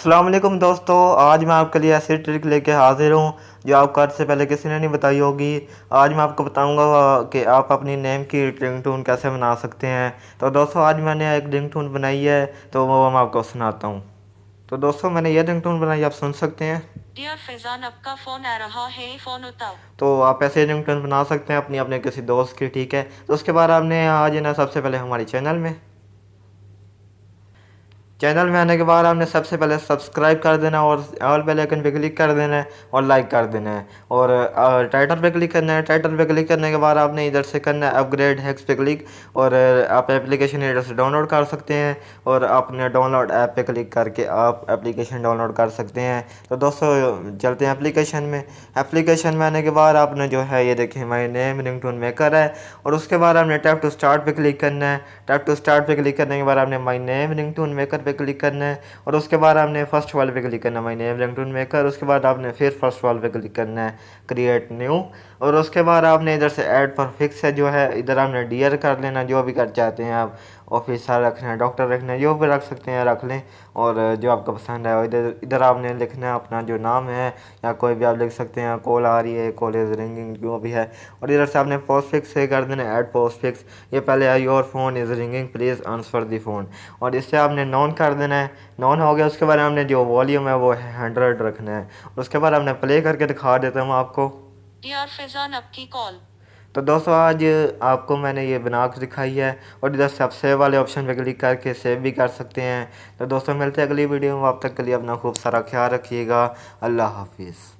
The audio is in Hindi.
अस्सलाम वालेकुम दोस्तों, आज मैं आपके लिए ऐसी ट्रिक लेके हाजिर हूँ जो आपको आज से पहले किसी ने नहीं बताई होगी। आज मैं आपको बताऊंगा कि आप अपनी नेम की रिंगटोन कैसे बना सकते हैं। तो दोस्तों आज मैंने एक रिंगटोन बनाई है, तो वो मैं आपको सुनाता हूँ। तो दोस्तों मैंने ये रिंगटोन बनाई, आप सुन सकते हैं। डियर फैजान, आपका फोन आ रहा है, फोन उठाओ। तो आप ऐसे रिंगटोन बना सकते हैं अपनी अपने किसी दोस्त की, ठीक है। तो उसके बाद आपने आज ना सबसे पहले हमारे चैनल में आने के बाद आपने सबसे पहले सब्सक्राइब कर देना और ऑल बेल आइकन पे क्लिक कर देना है और लाइक कर देना है और टाइटल पे क्लिक करना है। टाइटल पे क्लिक करने के बाद आपने इधर से करना है अपग्रेड हैक्स पे क्लिक और आप एप्लीकेशन इधर से डाउनलोड कर सकते हैं और अपने डाउनलोड ऐप पे क्लिक करके आप एप्लीकेशन डाउनलोड कर सकते हैं। तो दोस्तों चलते हैं एप्लीकेशन में। एप्लीकेशन में आने के बाद आपने जो है ये देखें माई नेम रिंगटोन मेकर है और उसके बाद आपने टैप टू स्टार्ट पे क्लिक करना है। टैप टू स्टार्ट पे क्लिक करने के बाद आपने माई नेम रिंगटोन मेकर पे क्लिक करना है और उसके बाद आपने फर्स्ट वाले पे क्लिक करना है माई नेम रिंगटोन मेकर। उसके बाद आपने फिर फर्स्ट वाले पे क्लिक करना है क्रिएट न्यू और उसके बाद आपने इधर से ऐड पर फिक्स है जो है इधर आपने डियर कर लेना, जो भी कर चाहते हैं आप, ऑफिसर रखना है, डॉक्टर रखना है, जो भी रख सकते हैं रख लें और जो आपको पसंद है इधर इधर आपने लिखना है अपना जो नाम है या कोई भी आप लिख सकते हैं। कॉल आ रही है, कॉल इज रिंगिंग, जो भी है। और इधर से आपने पोस्ट फिक्स से कर देना ऐड पोस्ट फिक्स। ये पहले है your phone is ringing please answer the phone और इससे आपने नॉन कर देना है। नॉन हो गया, उसके बाद आपने जो वॉल्यूम है वो 100 रखना है। उसके बाद आपने प्ले करके दिखा देता हूँ आपको। डियर फैजान, आपकी कॉल। तो दोस्तों आज आपको मैंने ये बना कर दिखाई है और इधर से आप सेव वाले ऑप्शन पे क्लिक करके सेव भी कर सकते हैं। तो दोस्तों मिलते हैं अगली वीडियो में, आप तक के लिए अपना खूब सारा ख्याल रखिएगा। अल्लाह हाफिज़।